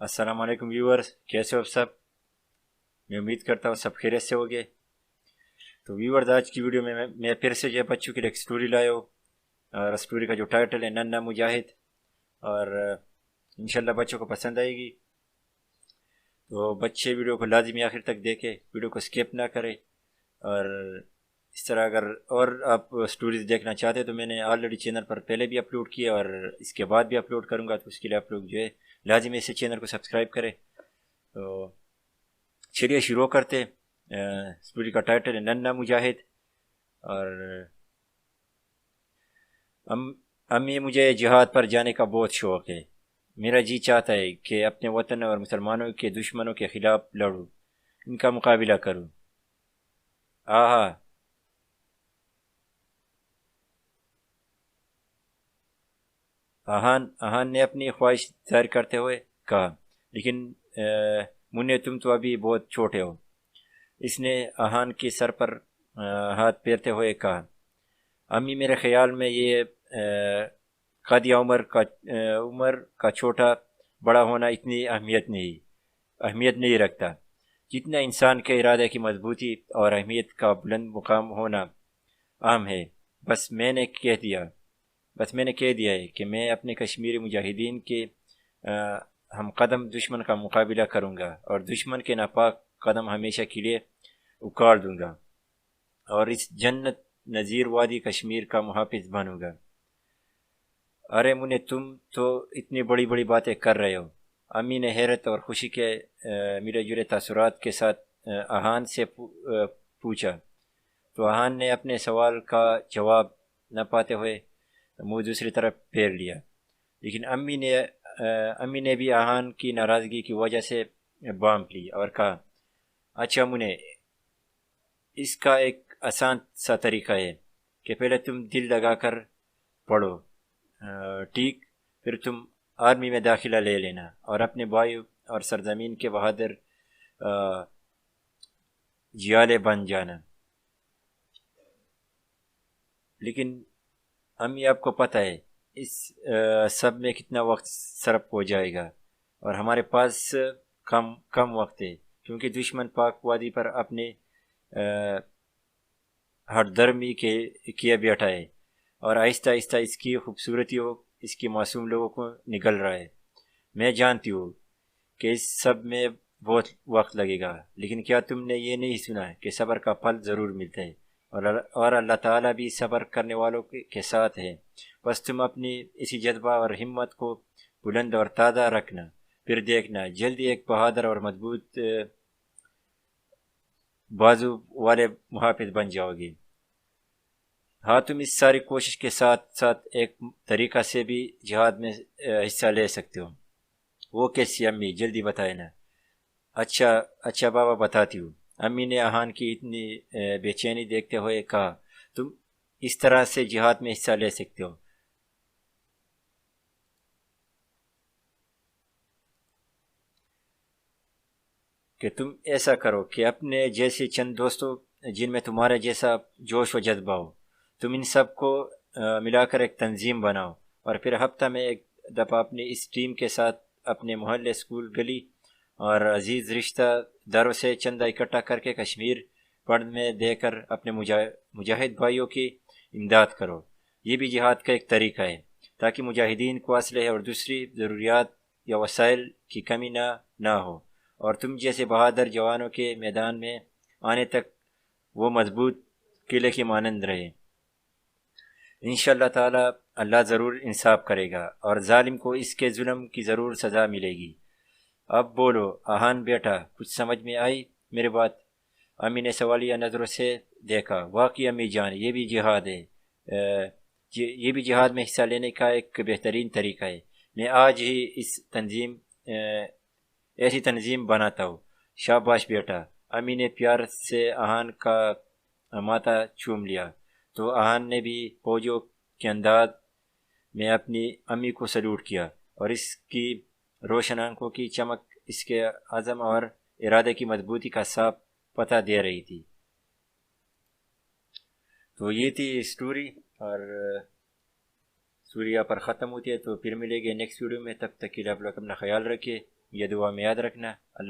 अस्सलाम वालेकुम व्यूअर्स, कैसे हो आप सब। मैं उम्मीद करता हूँ सब खैरियत से होगे। तो व्यूअर्स, आज की वीडियो में मैं फिर से जो बच्चों की एक स्टोरी लाया हूँ और स्टोरी का जो टाइटल है नन्ना मुजाहिद। और इंशाल्लाह बच्चों को पसंद आएगी। तो बच्चे वीडियो को लाजमी आखिर तक देखें, वीडियो को स्किप ना करें। और इस तरह अगर और आप स्टोरीज देखना चाहते हैं तो मैंने ऑलरेडी चैनल पर पहले भी अपलोड किया और इसके बाद भी अपलोड करूँगा। तो उसके लिए आप लोग जो है लाजमी इसे चैनल को सब्सक्राइब करें। तो चलिए शुरू करते। स्टोरी का टाइटल है नन्ना मुजाहिद। और अम्मी, मुझे जिहाद पर जाने का बहुत शौक़ है। मेरा जी चाहता है कि अपने वतन और मुसलमानों के दुश्मनों के खिलाफ लड़ूं, इनका मुकाबला करूं। आहा, आहान आहान ने अपनी ख्वाहिश जाहिर करते हुए कहा। लेकिन मुन्ने, तुम तो अभी बहुत छोटे हो। इसने आहान के सर पर हाथ फेरते हुए कहा। अम्मी, मेरे ख्याल में ये कद या उम्र का छोटा बड़ा होना इतनी अहमियत नहीं रखता जितना इंसान के इरादे की मजबूती और अहमियत का बुलंद मुकाम होना अहम है। बस मैंने कह दिया बस मैंने कह दिया है कि मैं अपने कश्मीरी मुजाहिदीन के हम कदम दुश्मन का मुकाबला करूंगा और दुश्मन के नापाक कदम हमेशा के लिए उखाड़ दूंगा और इस जन्नत नज़ीर वादी कश्मीर का मुहाफिज बनूंगा। अरे मुन्ने, तुम तो इतनी बड़ी बड़ी बातें कर रहे हो। अम्मी ने हैरत और खुशी के मिले जुले तासुरात के साथ आहान से पूछा। तो आहान ने अपने सवाल का जवाब न पाते हुए मुंह दूसरी तरफ फेर लिया। लेकिन अम्मी ने भी आहान की नाराज़गी की वजह से बांप ली और कहा, अच्छा मुन्ने, इसका एक आसान सा तरीका है कि पहले तुम दिल लगाकर पढ़ो, ठीक, फिर तुम आर्मी में दाखिला ले लेना और अपने भाई और सरजमीन के बहादुर जियाले बन जाना। लेकिन अम्मी, आपको पता है इस सब में कितना वक्त सरफ हो जाएगा और हमारे पास कम कम वक्त है, क्योंकि दुश्मन पाक वादी पर अपने हरदर्मी के किया बैठा है और आहिस्ता आहिस्ता इसकी खूबसूरतियों इसकी मासूम लोगों को निगल रहा है। मैं जानती हूँ कि इस सब में बहुत वक्त लगेगा, लेकिन क्या तुमने ये नहीं सुना है कि सब्र का फल ज़रूर मिलता है और अल्लाह ताला भी सब्र करने वालों के साथ है। बस तुम अपनी इसी जज्बा और हिम्मत को बुलंद और ताज़ा रखना, फिर देखना जल्दी एक बहादुर और मजबूत बाजू वाले मुहाफिज बन जाओगे। हाँ, तुम इस सारी कोशिश के साथ साथ एक तरीका से भी जिहाद में हिस्सा ले सकते हो। वो कैसी अम्मी, जल्दी बताए ना। अच्छा अच्छा बाबा, बताती हूँ। अम्मी ने आहान की इतनी बेचैनी देखते हुए कहा, तुम इस तरह से जिहाद में हिस्सा ले सकते हो कि तुम ऐसा करो कि अपने जैसे चंद दोस्तों जिनमें तुम्हारे जैसा जोश व जज्बा हो, तुम इन सब को मिलाकर एक तंजीम बनाओ और फिर हफ्ता में एक दफ़ा अपनी इस टीम के साथ अपने मोहल्ले, स्कूल, गली और अजीज़ रिश्तेदारों से चंदा इकट्ठा करके कश्मीर फंड में देकर अपने मुजाहिद भाइयों की इमदाद करो। ये भी जिहाद का एक तरीका है ताकि मुजाहिदीन को असलहे और दूसरी ज़रूरियात या वसाइल की कमी ना हो और तुम जैसे बहादुर जवानों के मैदान में आने तक वो मजबूत किले की मानंद रहे। इंशाअल्लाह ताला अल्लाह ज़रूर इंसाफ करेगा और जालिम को इसके जुल्म की ज़रूर सज़ा मिलेगी। अब बोलो आहान बेटा, कुछ समझ में आई मेरी बात। अम्मी ने सवालिया नज़रों से देखा। वाकई अम्मी जान, ये भी जिहाद है। ये भी जिहाद में हिस्सा लेने का एक बेहतरीन तरीका है। मैं आज ही ऐसी तंजीम बनाता हूँ। शाबाश बेटा। अम्मी ने प्यार से आहान का माथा चूम लिया तो आहान ने भी फौजियों के अंदाज में अपनी अम्मी को सल्यूट किया और इसकी रोशन आंखों की चमक इसके अज़म और इरादे की मजबूती का साफ पता दे रही थी। तो ये थी स्टोरी। और سوریا پر ختم ہوتی ہے. تو پھر ملے گے نیکسٹ ویڈیو میں. تب تک کے لیے آپ لوگ اپنا خیال رکھیے. یہ دعا میں یاد رکھنا.